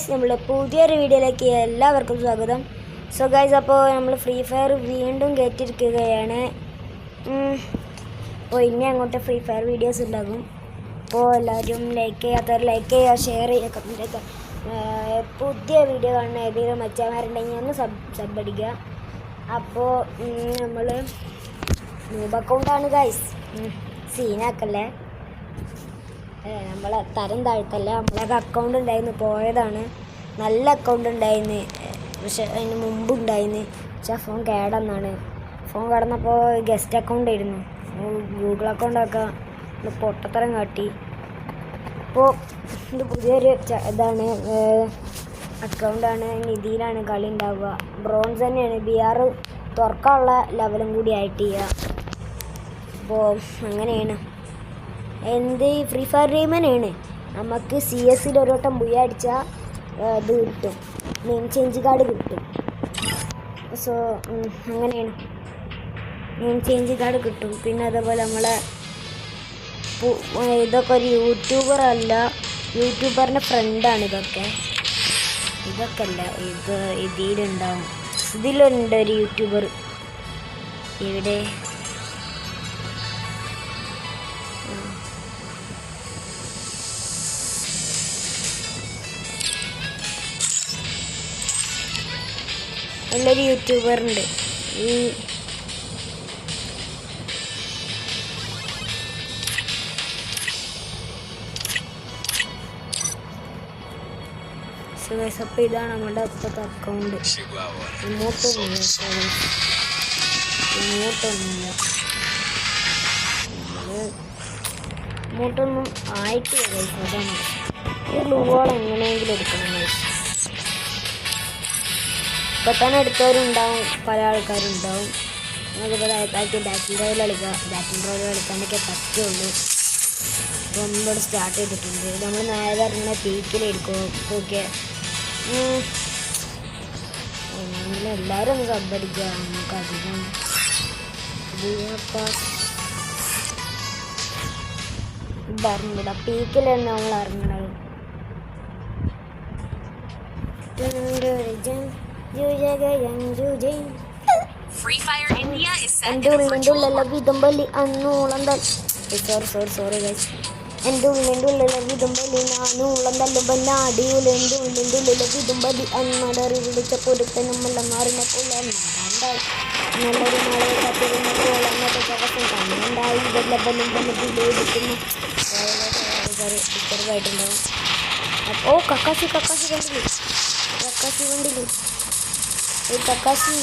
Guys, നമ്മൾ പുതിയൊരു വീഡിയോയിലേക്ക് എല്ലാവർക്കും സ്വാഗതം. സോ ഗൈസ്, അപ്പോൾ നമ്മൾ ഫ്രീ ഫയർ വീണ്ടും കയറ്റിയിരിക്കുകയാണ്. അപ്പോൾ ഇനി അങ്ങോട്ട് ഫ്രീ ഫയർ വീഡിയോസ് ഉണ്ടാകും. അപ്പോൾ എല്ലാവരും ലൈക്ക് ചെയ്യാത്തവർ ലൈക്ക് ചെയ്യുക, ഷെയർ ചെയ്യുക, കമൻറ്റ് ചെയ്യുക. പുതിയ വീഡിയോ കാണുന്ന ഏതെങ്കിലും മച്ചന്മാരുണ്ടെങ്കിൽ ഒന്ന് സബ് അടിക്കുക. അപ്പോൾ നമ്മൾ ന്യൂബ് അക്കൗണ്ടാണ് ഗൈസ്, സീനാക്കല്ലേ. നമ്മളെ തരം താഴ്ത്തല്ല. നമ്മളൊക്കെ അക്കൗണ്ട് ഉണ്ടായിരുന്നു, പോയതാണ്. നല്ല അക്കൗണ്ട് ഉണ്ടായിരുന്നു, പക്ഷെ അതിന് മുമ്പുണ്ടായിരുന്നു. പക്ഷെ ഫോൺ കേടന്നാണ്. ഫോൺ കിടന്നപ്പോൾ ഗസ്റ്റ് അക്കൗണ്ട് ആയിരുന്നു. ഗൂഗിൾ അക്കൗണ്ടൊക്കെ പൊട്ടത്തരം കാട്ടി. അപ്പോൾ ഇത് പുതിയൊരു ഇതാണ്, അക്കൗണ്ടാണ്. ഇതിലാണ് കളി ഉണ്ടാവുക. ബ്രോൺസ് തന്നെയാണ്. BR തുറക്കാനുള്ള ലെവലും കൂടി ആയിട്ട് ചെയ്യുക. അപ്പോൾ അങ്ങനെയാണ്. എന്ത് ഫ്രീ ഫയർ ഗെയിം തന്നെയാണ്. നമുക്ക് CS ഒരു വട്ടം ബുയ അടിച്ചാൽ ഇത് കിട്ടും, നെയിം ചേഞ്ച് കാർഡ് കിട്ടും. സോ അങ്ങനെയാണ്, നെയിം ചേഞ്ച് കാർഡ് കിട്ടും. പിന്നെ അതേപോലെ നമ്മളെ ഇതൊക്കെ ഒരു യൂട്യൂബറല്ല, യൂട്യൂബറിൻ്റെ ഫ്രണ്ടാണ് ഇതൊക്കെ അല്ല. ഇതിലുണ്ടാവും, ഇതിലുണ്ട് ഒരു യൂട്യൂബർ. ഇവിടെ നല്ലൊരു യൂട്യൂബറുണ്ട്. ഈ അപ്പോൾ ഇതാണ് നമ്മുടെ ഇപ്പോഴത്തെ അക്കൗണ്ട്. ഇങ്ങോട്ടൊന്നും ആയിട്ടില്ല. അതാണ് ഈ ഗ്ലൂവോൾ എങ്ങനെയെങ്കിലും എടുക്കണം. ഇപ്പം തന്നെ എടുത്തവരുണ്ടാവും, പല ആൾക്കാരുണ്ടാവും. അതുപോലെ ബാറ്റിംഗ് റോയിൽ കളിക്കാനൊക്കെ പറ്റുള്ളൂ. അപ്പോൾ നമ്മളിവിടെ സ്റ്റാർട്ട് ചെയ്തിട്ടുണ്ട്. നമ്മൾ നേരെ ഇങ്ങനെ പീക്കിലെടുക്കും. ഓക്കെ, എല്ലാവരും ഒന്ന് സബ്ബടിക്കുക. നമുക്ക് അധികം ഇറങ്ങില്ല, പീക്കിലാണ് നമ്മൾ ഇറങ്ങണത്. എൻ്റെ ഉള്ളിലുള്ള വിതുമ്പലി അന്നൂളം സോറി ഗൈസ്. എൻ്റെ ഉള്ളിലുള്ള വിതുമ്പലി നാനൂളം തല്ലുമ്പോൾ നാടിയുലെൻ്റെ ഉള്ളിലുള്ള വിതുമ്പലി അന്നടറി വിളിച്ച പൊരുത്തനും മല്ലമാറിനെ പോലെ നല്ലൊരു മഴ കാത്തിരുന്ന പോളന്നത്തെ ദിവസം കണ്ണുണ്ടായി. ഇതെല്ലാം ബലം ബലത്തിലെടുക്കുന്നു ചെറുതായിട്ടുണ്ടാവും. ഓ കക്കാശി കണ്ടില്ലേ, കക്കാശി വണ്ടില്ലേ, കക്കാശി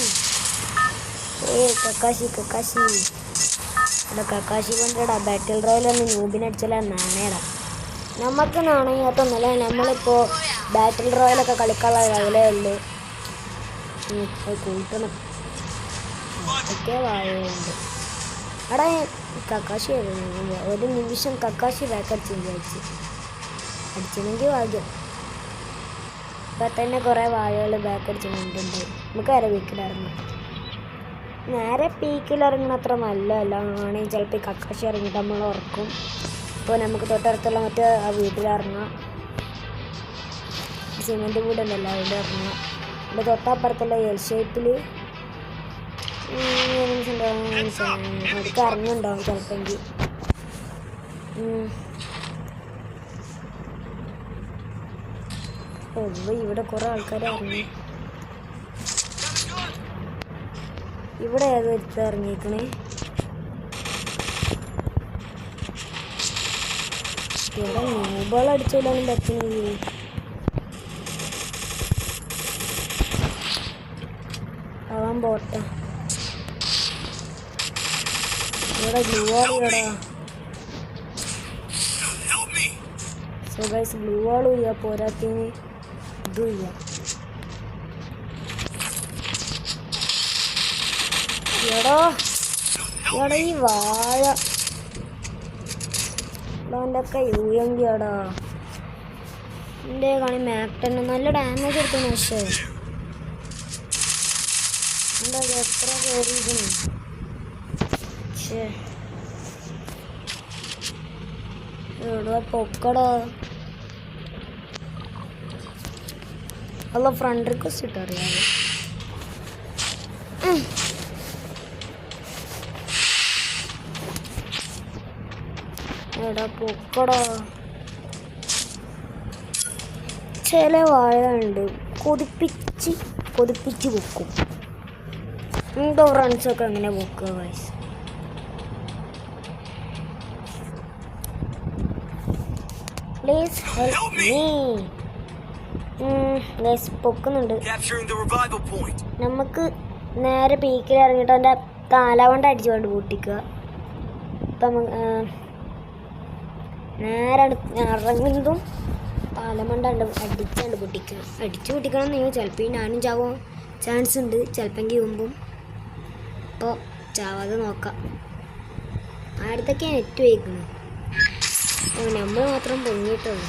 ഇവിടെ കക്കാശി കൊണ്ടിടാ. ബാറ്റിൽ റോയിലൊന്ന് ന്യൂബിനടിച്ചാൽ നാണയടാ. നമുക്ക് നാണയത്തൊന്നുമല്ല. നമ്മളിപ്പോൾ ബാറ്റിൽ റോയിലൊക്കെ കളിക്കാനുള്ള ലെവലേ ഉള്ളൂ. കൂട്ടണം ഒക്കെ വായുണ്ട് അവിടെ. കക്കാശി ഒരു നിമിഷം കക്കാശി ബാക്കടിച്ച് അടിച്ചില്ലെങ്കിൽ ഭാഗ്യം. ഇപ്പം തന്നെ കുറേ വാഴകൾ ബാക്കടിച്ചിട്ടുണ്ട്. നമുക്ക് വരെ വീക്കിലിറങ്ങാം. നേരെ പീക്കിലിറങ്ങണ അത്ര നല്ലതല്ല. ആണെങ്കിൽ ചിലപ്പോൾ ഈ കക്കാശി ഇറങ്ങിയിട്ട് നമ്മൾ ഉറക്കും. ഇപ്പോൾ നമുക്ക് തൊട്ടടുത്തുള്ള മറ്റേ ആ വീട്ടിലിറങ്ങാം. സിമെൻറ്റ് വീടല്ലല്ല, അവിടെ ഇറങ്ങാം. ഇവിടെ തൊട്ടപ്പുറത്തുള്ള എൽ ഷേപ്പിൽ അടുത്ത് ഇറങ്ങുന്നുണ്ടാവും ചിലപ്പോൾ. ഇവിടെ കുറേ ആൾക്കാർ ഇറങ്ങി. ഇവിടെ ഏതോ എടുത്ത് ഇറങ്ങിക്കണേ. ഇവിടെ ന്യൂബോൾ അടിച്ചിടാനും പറ്റുന്നില്ല. അവൻ പോട്ടെ. ഇവിടെ ഗ്ലൂ വാൾ ഇവിടെ. സോ ഗൈസ്, ഗ്ലൂ വാളും ഇല്ല, പോരാത്തിന് ഇതും ഇല്ല. എടാ ഈ വാഴ എൻ്റെ ഒക്കെ UMP ആടാ. എൻ്റെ കളി മാക്ടന് നല്ല ഡാമേജ് എടുക്കുന്നു. പക്ഷേ എന്താ എത്ര കയറിയിരിക്കുന്നു. പക്ഷേ എവിടെ പൊക്കടാ. അല്ല ഫ്രണ്ട് റിക്വസ്റ്റ് ഇട്ട് അറിയാമോ? എടാ പൊക്കടാ. ചില വാഴ ഉണ്ട് കൊതിപ്പിച്ച് പൊക്കും. എന്തോ ഫ്രണ്ട്സൊക്കെ അങ്ങനെ പൊക്കുക വയസ്സ്. Please help me. പൊക്കുന്നുണ്ട്. നമുക്ക് നേരെ പീക്കിൽ ഇറങ്ങിയിട്ട് അവൻ്റെ കാലവണ്ട അടിച്ചുകൊണ്ട് പൊട്ടിക്കുക. ഇപ്പം നേരെ ഇറങ്ങുന്നതും പാലമണ്ട അടിച്ചാണ്ട് പൊട്ടിക്കുക. അടിച്ചു പൊട്ടിക്കണം എന്ന് ചിലപ്പോൾ ഞാനും ചാവാൻ ചാൻസ് ഉണ്ട്. ചിലപ്പോൾ മുമ്പും. അപ്പോൾ ചാവാതെ നോക്കാം. ആടത്തൊക്കെയാണ് നെറ്റ് വയ്ക്കുന്നത്. നമ്മൾ മാത്രം പൊങ്ങിയിട്ടുള്ളൂ.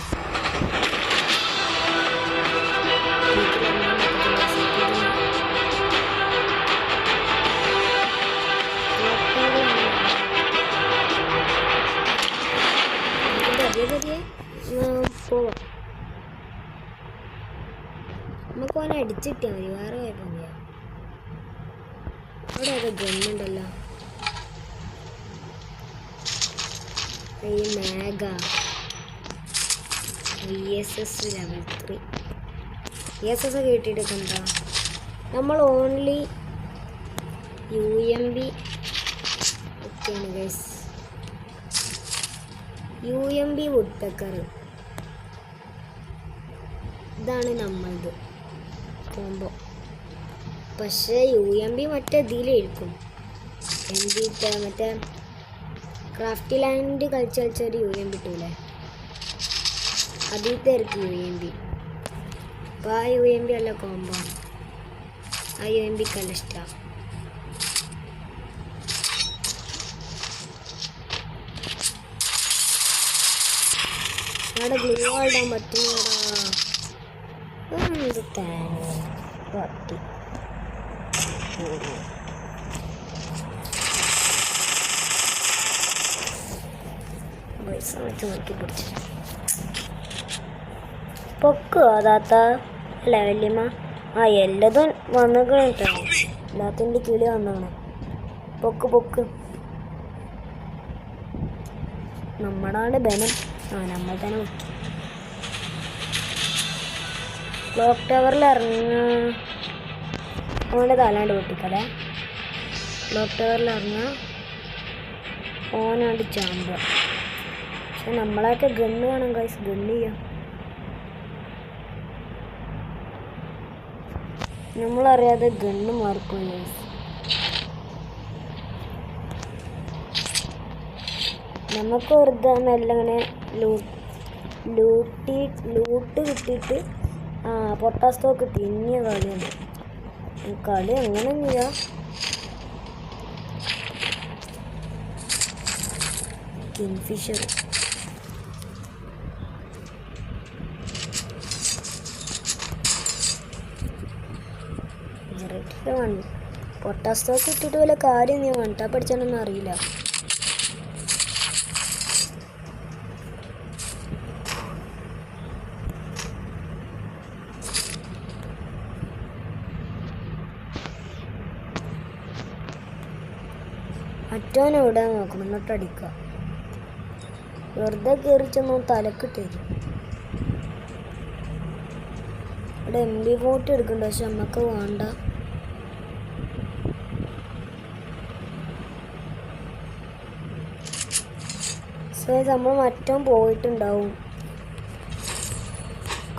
പോവാം. നമുക്ക് ഓനെ അടിച്ചിട്ടാൽ മതി. വേറെ കുഴപ്പമില്ല. അവിടെ ഏതോ ഗണ്ണുണ്ടല്ലോ. ഈ മേഘ VSS level 3 VSS ഒക്കെ കിട്ടിയിട്ടുണ്ട്. നമ്മൾ ഓൺലി UMB ഒക്കെയാണ് ഗൈസ്. UMB വുഡ് പെക്കർ ഇതാണ് നമ്മളത് കോംബോ. പക്ഷേ UMB മറ്റേ ഇതിലായിരിക്കും. മറ്റേ ക്രാഫ്റ്റ് ലാൻഡ് കളിച്ചൊരു UMB കിട്ടൂലേ, അതിൽത്തായിരിക്കും UMB. അപ്പോൾ ആ UMB അല്ല കോംബോ. ആ UMBക്ക് നല്ല ഇഷ്ടമാണ്. അവിടെ ഗ്ലൂ ഇടാൻ പറ്റുന്നതാ. എന്ത് പട്ടി നോക്കി പിടിച്ചു പൊക്കുക താത്ത. അല്ല വല്യമ്മ. ആ എല്ലതും വന്നിട്ടോ. എല്ലാത്തിൻ്റെ കിളി വന്നാണ്. പൊക്ക് നമ്മുടെ ബലം. നമ്മൾ തന്നെ വെക്കും. ക്ലോക്ക് ടവറിൽ ഇറങ്ങ. ഓൻ്റെ തലാണ്ട് പൊട്ടിക്കല്ലേ. ക്ലോക്ക് ടവറിൽ ഇറങ്ങുക. ഓനാണ്ട് ചാമ്പുക. പക്ഷെ നമ്മളൊക്കെ ഗണ്ണ് വേണം ഗൈസ്. ഗണ്ണ് ചെയ്യാം. നമ്മളറിയാതെ ഗണ്ണ് മാർക്കും ഗൈസ്. നമുക്ക് വെറുതെ മെല്ലെ ഇങ്ങനെ ലൂട്ട് കിട്ടിയിട്ട് പൊട്ടാ സ്റ്റോക്ക് തിന്നിയ കളിയാണ്. കളി എങ്ങനെ ചെയ്യാം. കിങ്ഫിഷർ പൊട്ടാ സ്റ്റോക്ക് ഇട്ടിട്ട് വല്ല കാര്യം നീ വണ്ടാ പഠിച്ചാനൊന്നും അറിയില്ല. മറ്റോനെ എവിടെ നോക്കണം എന്നിട്ട് അടിക്കുക. വെറുതെ കയറി ചെന്ന് തലക്കിട്ടേരും. ഇവിടെ MP40 എടുക്കണ്ട. പക്ഷെ നമുക്ക് വേണ്ട. സോ നമ്മൾ മറ്റം പോയിട്ടുണ്ടാവും.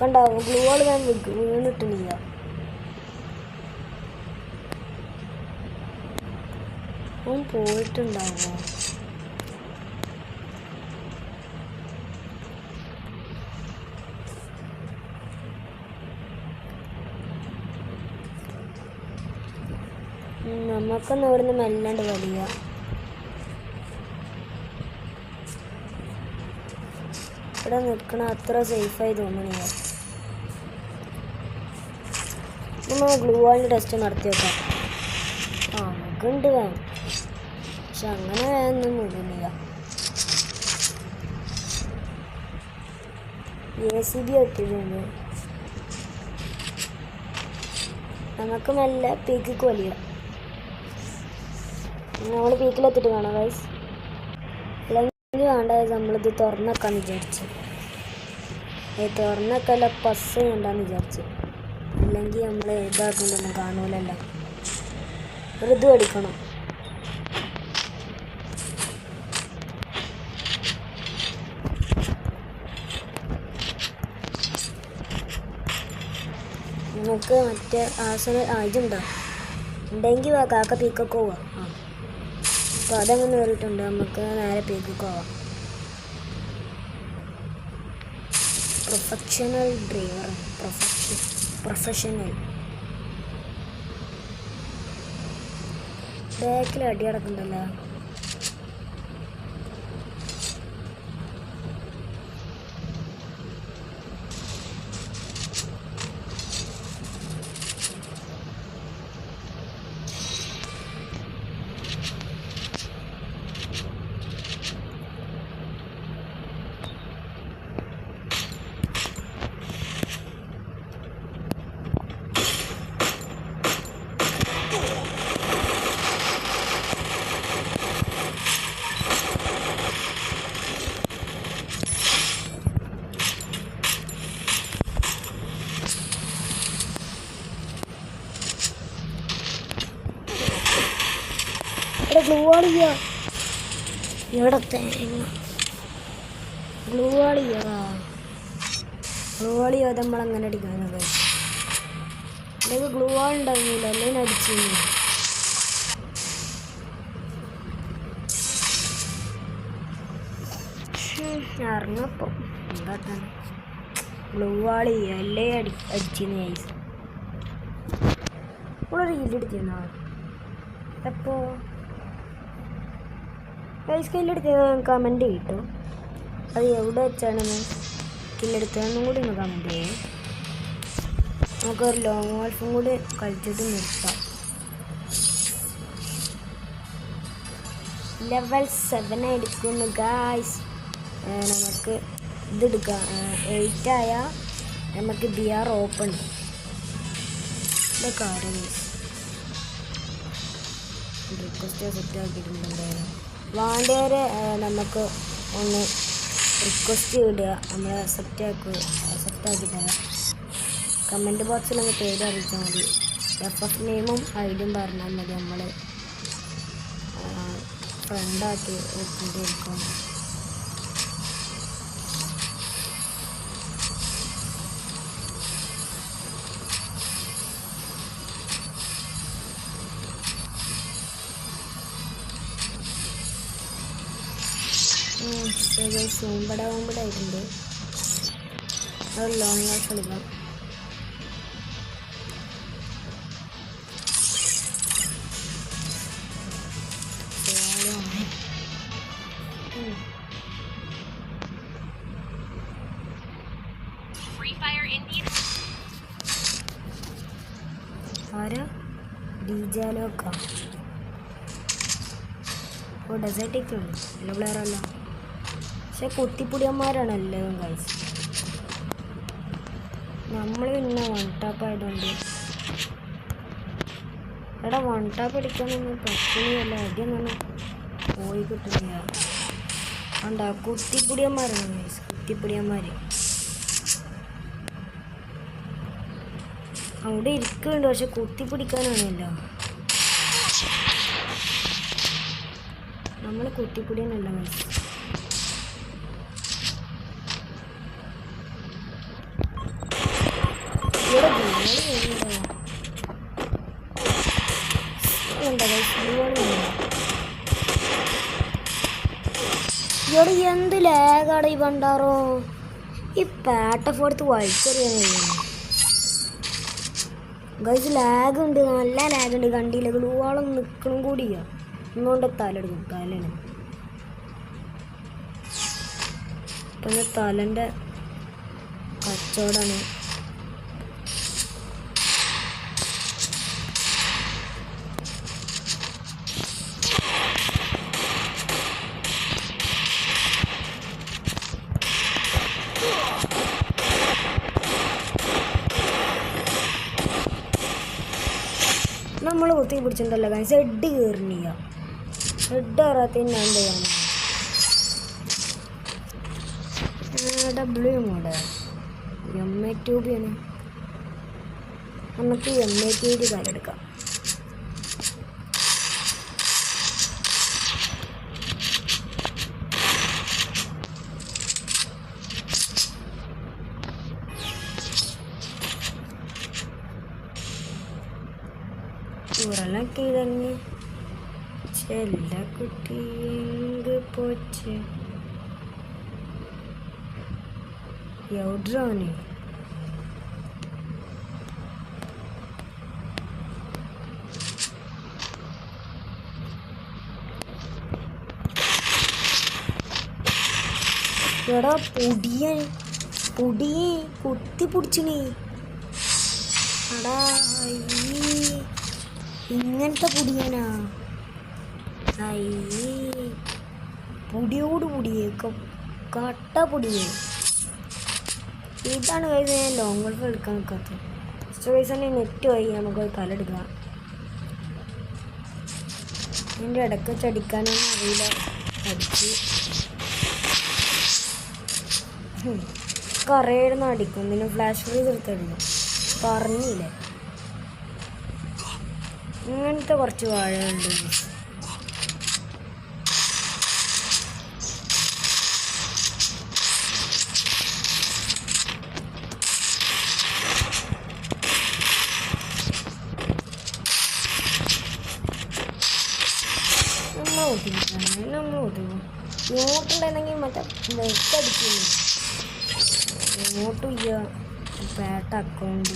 കണ്ടാവും ഗ്ലൂ വാൾ ഞാൻ വീണിട്ടില്ല. അവൻ പോയിട്ടുണ്ടാവോ? നമുക്കൊന്ന് ഇവിടുന്ന് മെല്ലാണ്ട് വലിയ. ഇവിടെ നിൽക്കണ അത്ര സേഫായി തോന്നണില്ല. നമ്മൾ ഗ്ലൂ വാളിൻ്റെ ടെസ്റ്റ് നടത്തി വെക്കാം. നമുക്കുണ്ട് വേണം. പക്ഷെ അങ്ങനെ വേണമെന്നും മുഴുവനില്ല. ACB ഇട്ടിട്ടുണ്ട്. നമുക്ക് നല്ല പീക്കിക്ക് വലിയ നമ്മൾ പീക്കിലെത്തിട്ട് കാണാം ഗൈസ്. അല്ലെങ്കിൽ വേണ്ട നമ്മളിത് തുറന്നേക്കാന്ന് വിചാരിച്ചു. തുറന്നേക്കല്ല പസ് ഉണ്ടാന്ന് വിചാരിച്ചു. അല്ലെങ്കിൽ നമ്മൾ ഇതാക്കുന്നൊന്നും കാണൂലല്ലോ. ഒരു ഇത് അടിക്കണം. നമുക്ക് മറ്റേ ഇതുണ്ടോ ഉണ്ടെങ്കിൽ കാക്ക പീക്കൊക്കെ പോവാം. അപ്പോൾ അതങ്ങനെ കയറിയിട്ടുണ്ട്. നമുക്ക് നേരെ പീക്കൊക്കെ പോവാം. പ്രൊഫഷണൽ ഡ്രൈവർ പ്രൊഫഷണൽ ബാക്കിൽ അടി കിടക്കുന്നുണ്ടല്ലോ. ഗ്ലൂ ആളിയ ഇവിടെ തേങ്ങ ഗ്ലൂ ആളിയാ നമ്മളങ്ങനെ അടിക്കാനത്. അല്ലെങ്കിൽ ഗ്ലൂ ആൾ ഉണ്ടായിരുന്നില്ല, അല്ലെങ്കിൽ അടിച്ചു അറിഞ്ഞപ്പോ എന്താ ഗ്ലൂ ആളി അല്ലേ അടിച്ചിന്ന് ഗൈസ്. ഇവിടെ റീലെടുത്തിരുന്നോ എപ്പോ ഗൈസ്? കില്ലെടുത്ത് കമൻറ്റ് കിട്ടും. അത് എവിടെ വെച്ചാണെന്ന് കില്ലെടുത്തതെന്നും കൂടി ഒന്ന് കമൻറ്റ് ചെയ്യും. നമുക്കൊരു ലോങ് വാൾഫും കൂടി കളിച്ചിട്ട് നിർത്താം. ലെവൽ 7 എടുക്കുന്നു ഗായ്സ്. നമുക്ക് ഇതെടുക്കാം. 8 ആയാൽ നമുക്ക് BR ഓപ്പൺ കാര്യം റിക്വസ്റ്റ് സെറ്റ് ആക്കിയിട്ടുണ്ടായിരുന്നു. വേണ്ടവരെ നമുക്ക് ഒന്ന് റിക്വസ്റ്റ് ഇടുക, നമ്മൾ സെറ്റാക്കി തരാം. കമൻറ്റ് ബോക്സിൽ ഒന്ന് പേര് അറിയിച്ചാൽ മതി. FF നെയിമും ഐഡിയും പറഞ്ഞാൽ മതി. നമ്മൾ ഫ്രണ്ടാക്കി വെച്ചിട്ടിരിക്കും. സൂമ്പടാവുമ്പോഴായിട്ടുണ്ട്. അത് ലോങ് വാൾഫ് എടുക്കാം. ആരാ ഡീജാലോക്ക? ഓ ഡെസേർട്ടേക്കുള്ളൂ, നല്ല പ്ലെയറല്ല. പക്ഷെ കുത്തിപ്പൊടിയന്മാരാണ് എല്ലാവരും ഗൈസ്. നമ്മൾ പിന്നെ വൺ ടാപ്പ് ആയതുകൊണ്ട് എടാ വൺ ടാപ്പ് അടിക്കാനൊന്നും പറ്റുന്നില്ല. അടിയൊന്നും പോയി കിട്ടുന്നില്ല. കണ്ടാ കുത്തിപ്പൊടിയന്മാരാണ് ഗൈസ്, കുത്തിപ്പൊടിയന്മാർ. അവിടെ ഇരിക്കുന്നുണ്ട്, പക്ഷെ കുത്തിപ്പിടിക്കാനാണല്ലോ. നമ്മൾ കുത്തിപ്പൊടിയനല്ല ഗൈസ്. ഇവിടെ എന്ത് ലാഗാണ് ഈ പണ്ടാറോ. ഈ പാട്ടഫോടുത്ത് വലിച്ചെറിയാൻ കഴിയുന്നു ഗൈസ്. ലാഗുണ്ട്, നല്ല ലാഗുണ്ട്. കണ്ടില്ല ഗ്ലൂവാളം നിൽക്കണം കൂടിയാ. ഇന്നുകൊണ്ട് തലെടുക്കും, തലേന് പിന്നെ തലൻ്റെ കച്ചവടമാണ്. നമ്മൾ കുത്തി പിടിച്ചിട്ടുണ്ടല്ലോ ഗൈസ്. ഹെഡ് കയറില്ല. ഹെഡ് കയറാത്തതിന് ഞാൻ എന്ത് ചെയ്യാനാണ്? ഡബ്ല്യു മോഡ് MA2B ആണ്. നമുക്ക് MA2B കാലെടുക്കാം. ഉറലൊക്കെ ഇതന്നെ ചെല്ല കുട്ടി പോച്ച് എവിടാണ്? എടാ പൊടിയൻ കുത്തി പിടിച്ചിനേ. എടാ ഇങ്ങനത്തെ പൊടിയനാ. പൊടിയോട് പൊടിയേക്കും കട്ട പൊടിയേ. ഇതാണ് കഴിച്ച് ഞാൻ ലോങ് ഗൾഫ് എടുക്കാൻ നിൽക്കാത്തത്. സ്റ്റോറീസിൻ്റെ നെറ്റ് വഴി നമുക്ക് കലെടുക്കാം. എൻ്റെ ഇടയ്ക്ക് ചടിക്കാനൊന്നും അറിയില്ല. അടിച്ച് കറയിടുന്ന അടിക്കും. പിന്നെ ഫ്ലാഷ് ഫ്രീസ് എടുത്തടിക്കും. പറഞ്ഞില്ലേ ഇങ്ങനത്തെ കുറച്ച് വാഴയുണ്ട്. നമ്മൾ ഒതുങ്ങും. ഇങ്ങോട്ടുണ്ടായിരുന്നെങ്കിൽ മറ്റേ വെച്ചടിക്കുന്നു. ഇങ്ങോട്ടും ഇല്ല. പേട്ട അക്കൗണ്ട്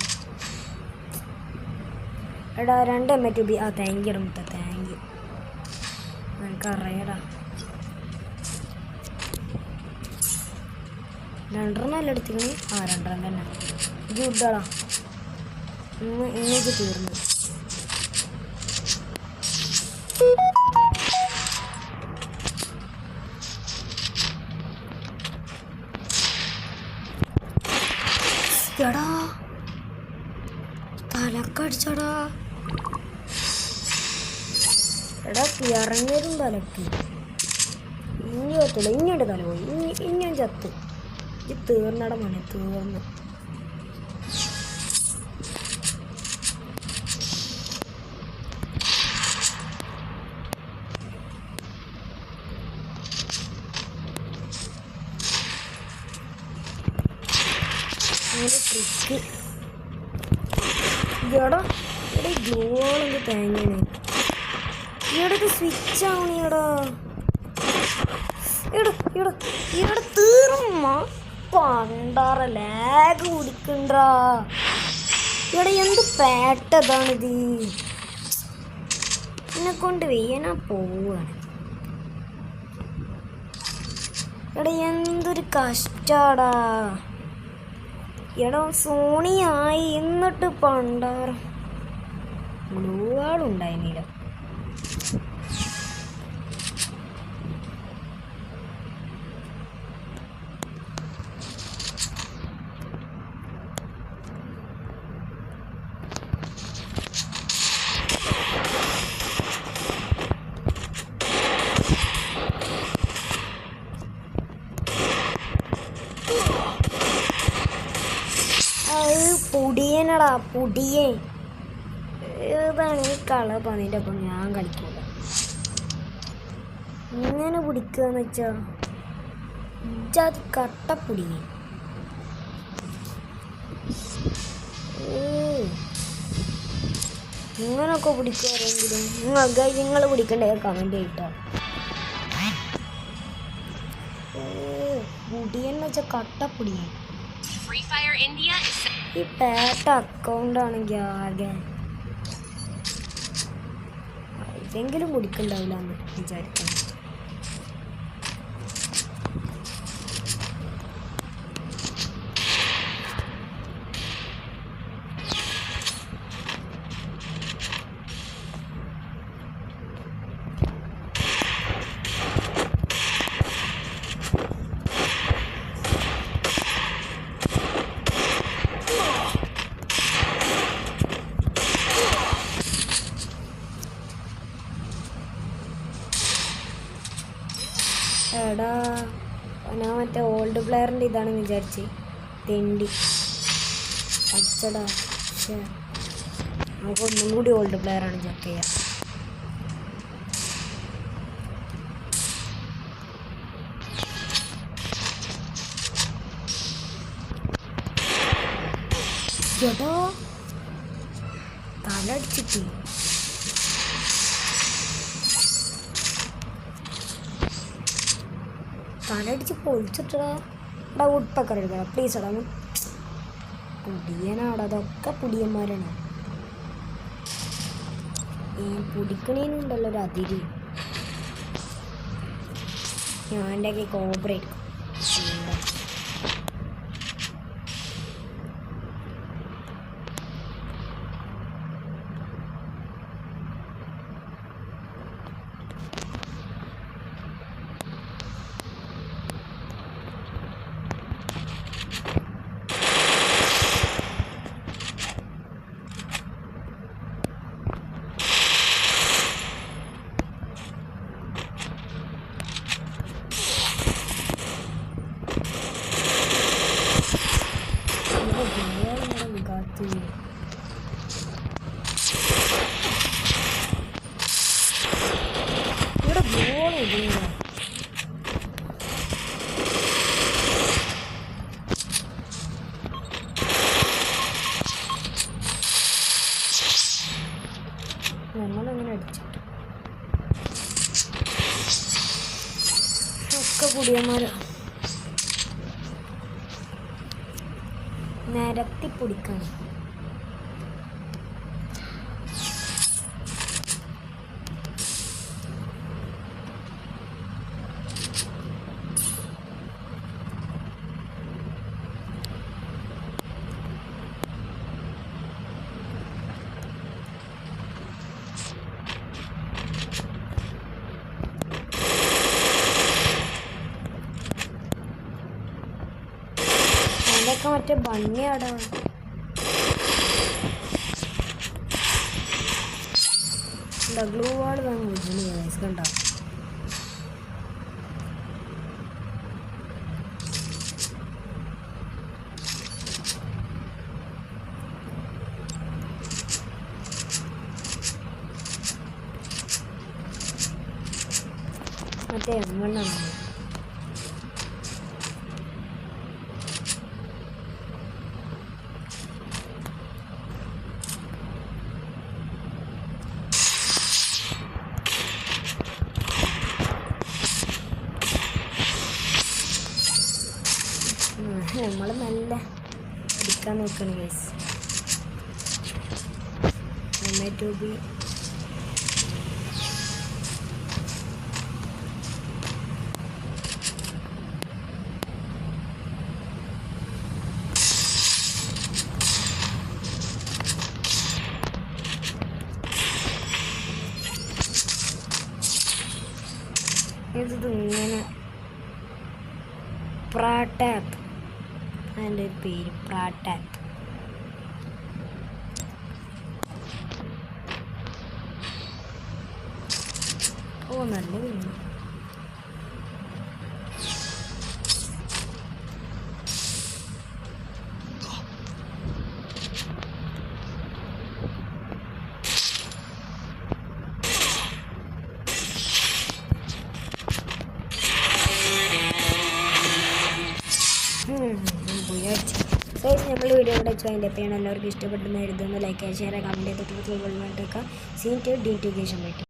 എടാ 2 MA2B. താങ്ക് യു മുത്ത, താങ്ക് യു. എനിക്കറിയടാ. 2 എടുത്തിക്കണേ. 2 തന്നെ. ഇത് ഇടാടാ. ഇന്നേക്ക് തീർന്നു. എടാ തലക്കടിച്ചടാ. എടാ ഇറങ്ങിയതും തലക്ക്. ഇനി പറ്റില്ല. ഇനിയുണ്ട് തല പോയി. ഇനിയും ചത്ത്. ഇത് തീർന്നട മോനെ, തീർന്നു. ട്രിക്ക് എടാ ഇവിടെ ഗ്ലോളെന്ത് തേങ്ങയാണ്. ഇവിടെ സ്വിച്ച് ആവണിയടാ. ഇവിടെ തീർമ്മ പണ്ടാറ ലാഗ് കുടിക്കണ്ടാ. ഇവിടെ എന്ത് പേട്ടതാണിത്. എന്നെ കൊണ്ട് വെയ്യനാ പോവാണ്. ഇവിടെ എന്തൊരു കഷ്ടാടാ. എടാ സോണിയായി എന്നിട്ട് പണ്ടാറ് ബ്ലൂ ആളുണ്ടായിരുന്നില്ല. പൊടിയനടാ പൊടിയൻ. ഏതാണ് ഈ കള പന്നിൻ്റെ ഒപ്പം ഞാൻ കളിക്കൂല. ഇങ്ങനെ പിടിക്കുകയെന്ന് വെച്ചാ ഇജാതി കട്ടപ്പൊടിയൻ. ഇങ്ങനൊക്കെ പിടിക്കാറെങ്കിലും നിങ്ങൾ പിടിക്കണ്ടേ കമൻറ്റ് ചെയ്തിട്ടാ. പൊടിയെന്ന് വെച്ചാൽ കട്ടപ്പൊടിയൻ. ഈ പേട്ട അക്കൗണ്ട് ആണെങ്കിൽ ആകെ ഇതെങ്കിലും കുടിക്കണ്ടാവില്ല എന്ന് വിചാരിക്കണം. എടാ ഞാൻ മറ്റേ ഓൾഡ് പ്ലെയറിൻ്റെ ഇതാണെന്ന് വിചാരിച്ച് തെണ്ടി അച്ചടാ. പക്ഷേ നമുക്ക് ഒന്നും കൂടി ഓൾഡ് പ്ലെയറാണ് ചെക്ക് ചെയ്യാം. ചേട്ടോ തലടിച്ചിട്ട് തലടിച്ച് പൊളിച്ചിട്ടാ. എടാ ഉട്പക്കർ എടുക്കണം പ്ലീസ്. എടാ പുടിയനാടാ, അതൊക്കെ പുടിയന്മാരാണ്. പുടിക്കണേനുണ്ടല്ലോ ഒരു അതിരി. ഞാൻ എൻ്റെ കോബ്ര എടുക്കും. ഇവിടെ ഗോളില്ല. നമ്മളങ്ങനെ അടിച്ചിട്ട് ഒക്കെ കുടിയന്മാര് നിരത്തി പൊടിക്കാണ്. അതൊക്കെ മറ്റേ ഭംഗിയാടാ. ഗ്ലൂ വാൾ കണ്ടോ? മറ്റേ എമ്മണ്ണാണ്. നമ്മൾ നല്ല എടുക്കാൻ നോക്കണം ഗൈസ്. ടൊമാറ്റോ ബി ഇങ്ങനെ പ്രാട്ടാപ്പ് അതിൻ്റെ ഒരു പേര് പ്രാട്ടാപ്പ്. ഓ നല്ല കുഞ്ഞു. നമ്മൾ വീഡിയോ ഇവിടെ വെച്ചാൽ അതിൻ്റെ പേയാണ്. എല്ലാവർക്കും ഇഷ്ടപ്പെട്ടെന്ന് എഴുതുന്ന ലൈക്ക് ഷെയർ കമൻറ്റ് ചെയ്തിട്ട് സീൻ ടു ഡീറ്റിക്കേഷൻ പറ്റി.